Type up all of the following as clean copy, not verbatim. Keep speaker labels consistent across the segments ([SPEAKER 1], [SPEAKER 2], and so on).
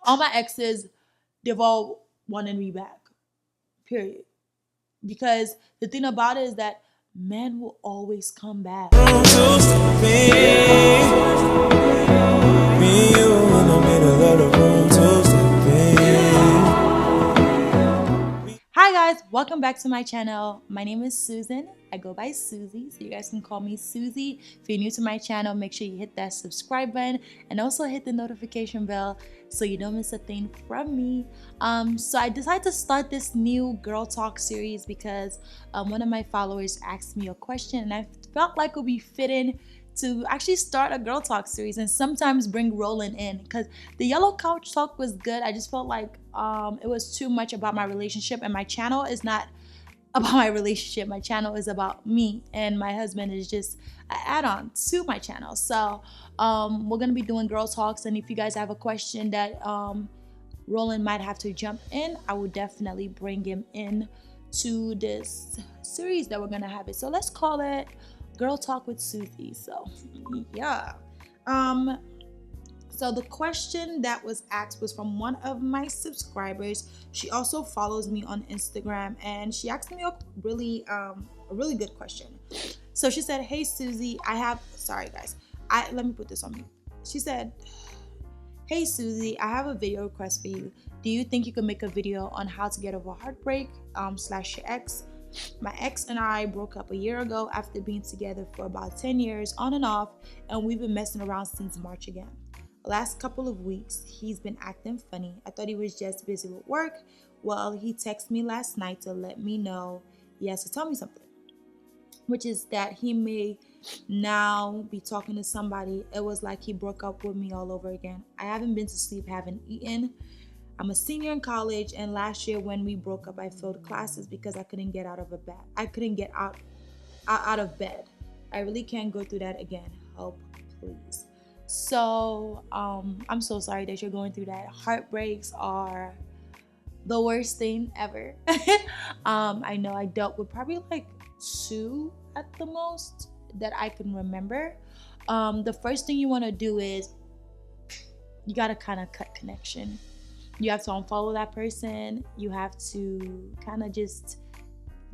[SPEAKER 1] All my exes, they've all wanted me back. Period. Because the thing about it is that men will always come back. Hi guys, welcome back to my channel. My name is Susan. I go by Suzie, so you guys can call me Suzie. If you're new to my channel, make sure you hit that subscribe button and also hit the notification bell so you don't miss a thing from me. So I decided to start this new girl talk series because one of my followers asked me a question and I felt like it would be fitting to actually start a girl talk series and sometimes bring Roland in, because the yellow couch talk was good. I just felt like it was too much about my relationship, and my channel is not about my relationship. My channel is about me, and my husband is just an add-on to my channel. So we're gonna be doing girl talks, and if you guys have a question that Roland might have to jump in, I would definitely bring him in to this series that we're gonna have it. So let's call it Girl Talk with Suzie. So yeah. So the question that was asked was from one of my subscribers. She also follows me on Instagram, and she asked me a really good question. So she said, "Hey Suzie, sorry guys. Let me put this on me." She said, "Hey Suzie, I have a video request for you. Do you think you could make a video on how to get over heartbreak / your ex? My ex and I broke up a year ago after being together for about 10 years on and off, and we've been messing around since March again. The last couple of weeks, he's been acting funny. I thought he was just busy with work. Well, he texted me last night to let me know he has to tell me something, which is that he may now be talking to somebody. It was like he broke up with me all over again. I haven't been to sleep, haven't eaten. I'm a senior in college, and last year when we broke up, I failed classes because I couldn't get out of bed. I couldn't get out of bed. I really can't go through that again. Help, please." So I'm so sorry that you're going through that. Heartbreaks are the worst thing ever. I know I dealt with probably like 2 at the most that I can remember. The first thing you want to do is you got to kind of cut connection. You have to unfollow that person. You have to kind of just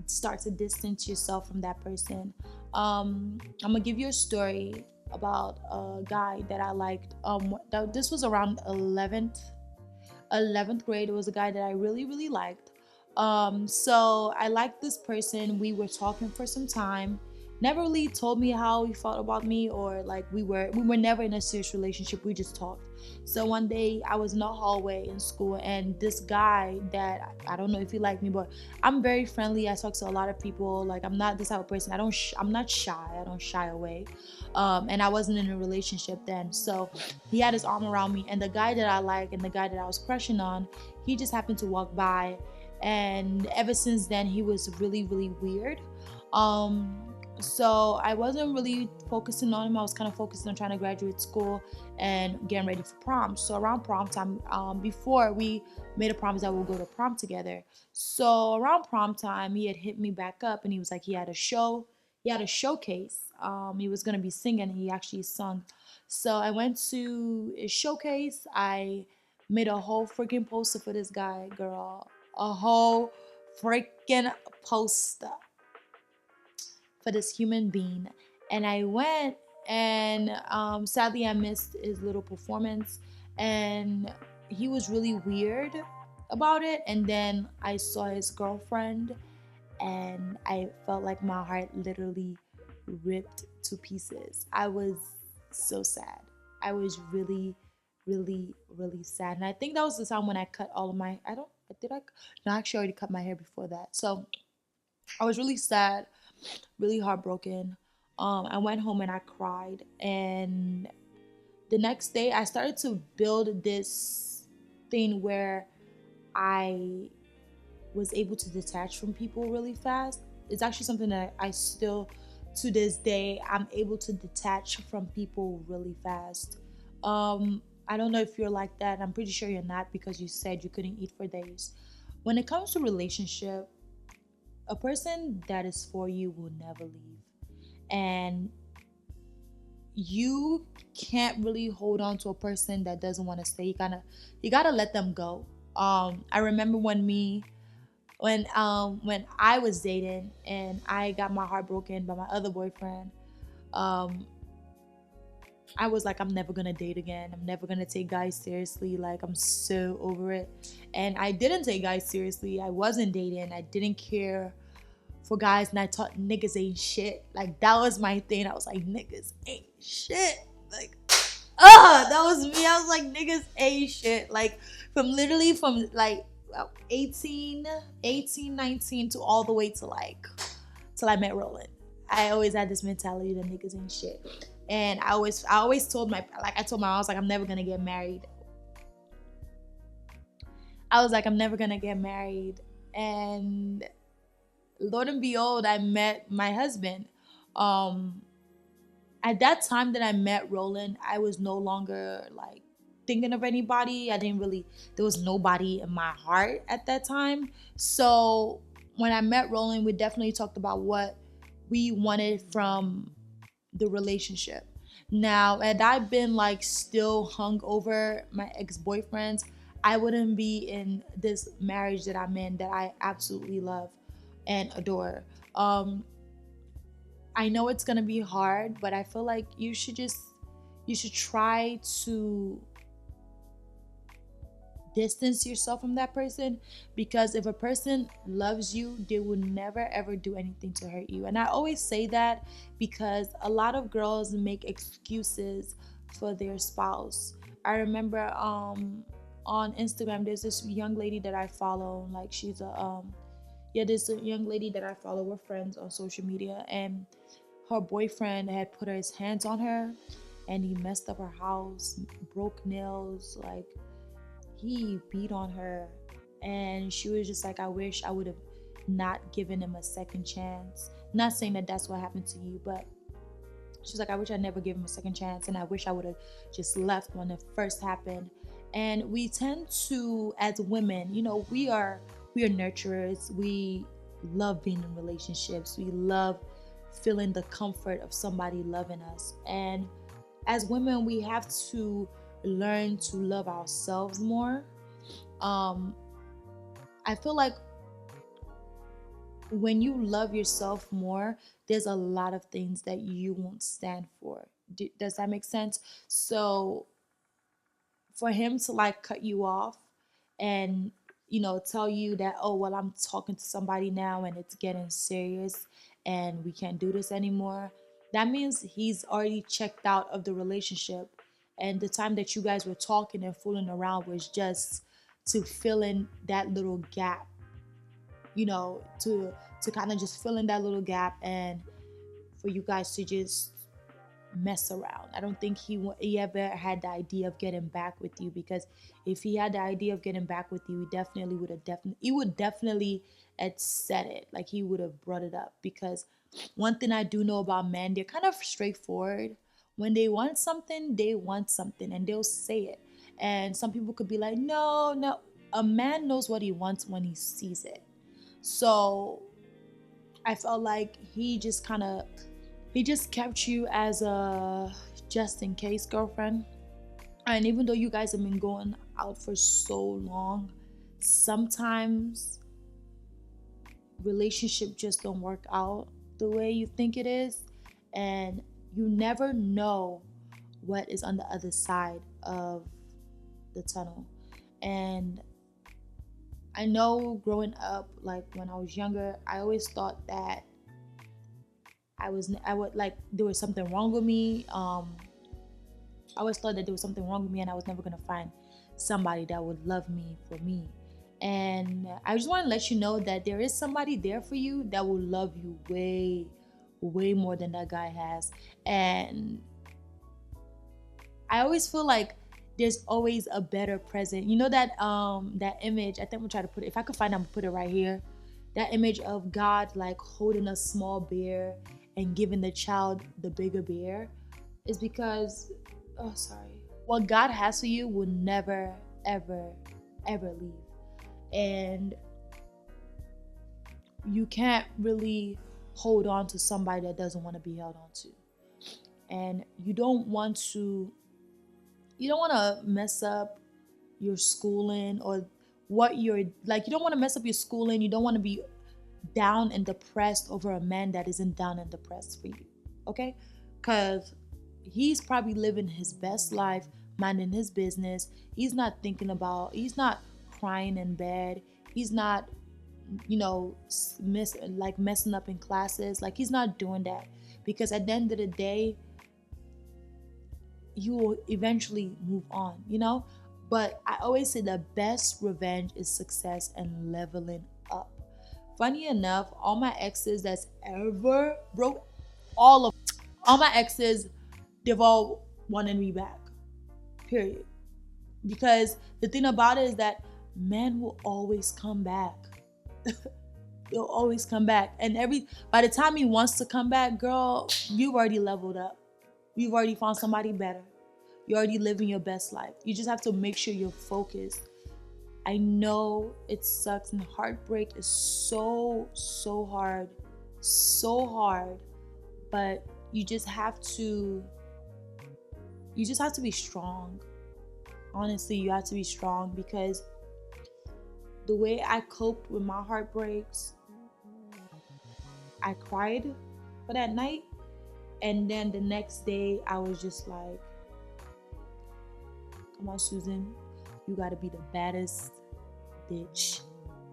[SPEAKER 1] start to distance yourself from that person. I'm gonna give you a story about a guy that I liked. This was around 11th grade. It was a guy that I really liked. So I liked this person. We were talking for some time. Never really told me how he felt about me, or like we were never in a serious relationship. We just talked. So one day I was in the hallway in school, and this guy that I don't know if he liked me, but I'm very friendly. I talk to a lot of people. Like, I'm not this type of person. I'm not shy. I don't shy away. And I wasn't in a relationship then. So he had his arm around me, and the guy that I like and the guy that I was crushing on, he just happened to walk by, and ever since then he was really weird. So I wasn't really focusing on him. I was kind of focusing on trying to graduate school and getting ready for prom. So around prom time, before we made a promise that we'll go to prom together. So around prom time, he had hit me back up, and he was like, he had a showcase. He was gonna be singing. He actually sung. So I went to his showcase. I made a whole freaking poster for this guy, girl. A whole freaking poster for this human being. And I went, and sadly I missed his little performance, and he was really weird about it. And then I saw his girlfriend, and I felt like my heart literally ripped to pieces. I was so sad. I was really sad. And I think that was the time when I cut all of my no, I actually already cut my hair before that. So I was really sad, really heartbroken. I went home and I cried, and the next day I started to build this thing where I was able to detach from people really fast. It's actually something that I still, to this day, I'm able to detach from people really fast. I don't know if you're like that. I'm pretty sure you're not, because you said you couldn't eat for days. When it comes to relationship, a person that is for you will never leave. And you can't really hold on to a person that doesn't want to stay. You gotta let them go. I remember when I was dating and I got my heart broken by my other boyfriend. um I was like, I'm never gonna date again. I'm never gonna take guys seriously. Like, I'm so over it. And I didn't take guys seriously. I wasn't dating. I didn't care for guys, and I thought niggas ain't shit. Like, that was my thing. I was like, niggas ain't shit. Like, that was me. I was like, niggas ain't shit. Like, from like 18, 19 to all the way to like till I met Roland. I always had this mentality that niggas ain't shit. And I always told I told my mom, I was like, I'm never gonna get married. I was like, I'm never gonna get married. And Lord and behold, I met my husband. Um, at that time that I met Roland, I was no longer like thinking of anybody. There was nobody in my heart at that time. So when I met Roland, we definitely talked about what we wanted from the relationship. Now, had I been like still hung over my ex-boyfriends, I wouldn't be in this marriage that I'm in that I absolutely love and adore. Um, I know it's gonna be hard, but I feel like you should try to distance yourself from that person, because if a person loves you, they will never ever do anything to hurt you. And I always say that because a lot of girls make excuses for their spouse. I remember on Instagram there's this young lady that I follow, like she's a there's a young lady that I follow, we're friends on social media, and her boyfriend had put his hands on her and he messed up her house, broke nails, like he beat on her. And she was just like, I wish I would have not given him a second chance. Not saying that that's what happened to you, but she's like, I wish I never gave him a second chance, and I wish I would have just left when it first happened. And we tend to, as women, we are nurturers. We love being in relationships. We love feeling the comfort of somebody loving us. And as women, we have to learn to love ourselves more. um I feel like when you love yourself more, there's a lot of things that you won't stand for. Does that make sense? So for him to like cut you off and tell you that, oh well, I'm talking to somebody now and it's getting serious and we can't do this anymore, that means he's already checked out of the relationship, and the time that you guys were talking and fooling around was just to fill in that little gap, to kind of just fill in that little gap, and for you guys to just mess around. I don't think he ever had the idea of getting back with you, because if he had the idea of getting back with you, he would definitely had said it. Like, he would have brought it up, because one thing I do know about men, they're kind of straightforward. When they want something and they'll say it. And some people could be like, no, no. A man knows what he wants when he sees it. So I felt like he just kept you as a just in case girlfriend. And even though you guys have been going out for so long, sometimes relationship just don't work out the way you think it is, and you never know what is on the other side of the tunnel. And I know growing up, like when I was younger, I always thought that I would like there was something wrong with me. I always thought that there was something wrong with me, and I was never gonna find somebody that would love me for me. And I just want to let you know that there is somebody there for you that will love you way, way more than that guy has. And I always feel like there's always a better present. You know that image, I think I'm gonna try to put it, if I could find it, I'm gonna put it right here. That image of God like holding a small bear and giving the child the bigger bear is because, oh sorry, what God has for you will never, ever, ever leave. And you can't really hold on to somebody that doesn't want to be held on to. and you don't want to mess up your schooling, or what you're like, you don't want to mess up your schooling. You don't want to be down and depressed over a man that isn't down and depressed for you. Okay? Because he's probably living his best life, minding his business. He's not crying in bed. He's not, messing up in classes. Like, he's not doing that. Because at the end of the day, you will eventually move on. But I always say the best revenge is success and leveling up. Funny enough, all my exes that's ever broke, all my exes, they've all wanted me back. Period. Because the thing about it is that men will always come back. They'll always come back. And by the time he wants to come back, girl, you've already leveled up. You've already found somebody better. You're already living your best life. You just have to make sure you're focused. I know it sucks, and heartbreak is so hard. So hard. But you just have to be strong. Honestly, you have to be strong, because the way I coped with my heartbreaks, I cried for that night, and then the next day I was just like, come on, Susan, you gotta be the baddest bitch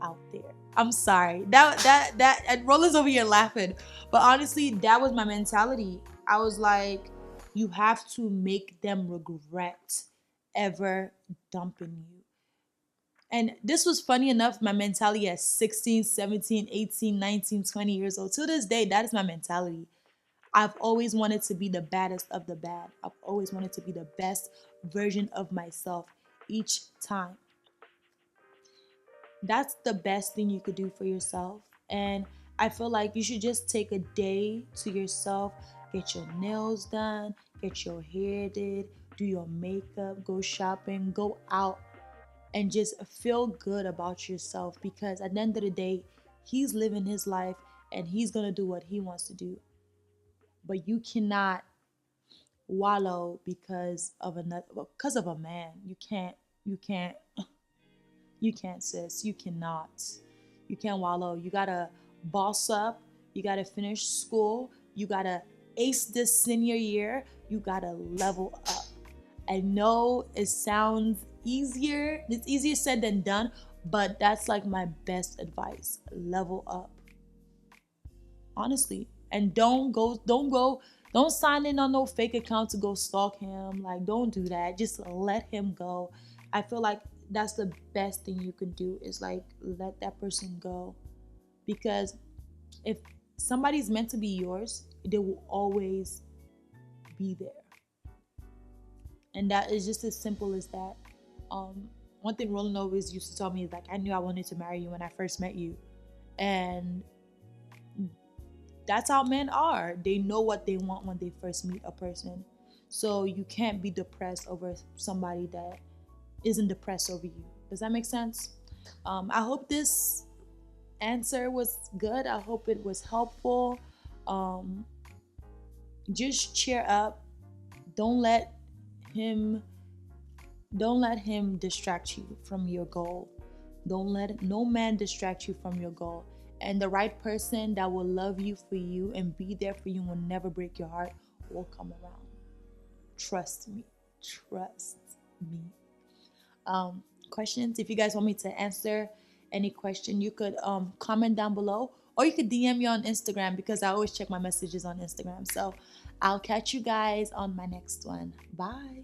[SPEAKER 1] out there. I'm sorry. That and Roland's over here laughing. But honestly, that was my mentality. I was like, you have to make them regret ever dumping you. And this was, funny enough, my mentality at 16, 17, 18, 19, 20 years old. To this day, that is my mentality. I've always wanted to be the baddest of the bad. I've always wanted to be the best version of myself each time. That's the best thing you could do for yourself. And I feel like you should just take a day to yourself, get your nails done, get your hair did, do your makeup, go shopping, go out, and just feel good about yourself. Because at the end of the day, he's living his life and he's gonna do what he wants to do. But you cannot wallow because of a man. You can't, sis. You cannot. You can't wallow. You gotta boss up. You gotta finish school. You gotta ace this senior year. You gotta level up. I know it sounds easier. It's easier said than done, but that's like my best advice. Level up. Honestly. And don't sign in on no fake account to go stalk him. Like, don't do that. Just let him go. I feel like that's the best thing you can do, is like let that person go. Because if somebody's meant to be yours, they will always be there. And that is just as simple as that. One thing Roland always used to tell me is like, I knew I wanted to marry you when I first met you. And that's how men are. They know what they want when they first meet a person. So you can't be depressed over somebody that isn't depressed over you. Does that make sense? I hope this answer was good. I hope it was helpful. Just cheer up. Don't let him distract you from your goal. Don't let no man distract you from your goal. And the right person that will love you for you and be there for you, will never break your heart, will come around. Trust me. Questions? If you guys want me to answer any question, you could comment down below, or you could DM me on Instagram, because I always check my messages on Instagram. So I'll catch you guys on my next one. Bye.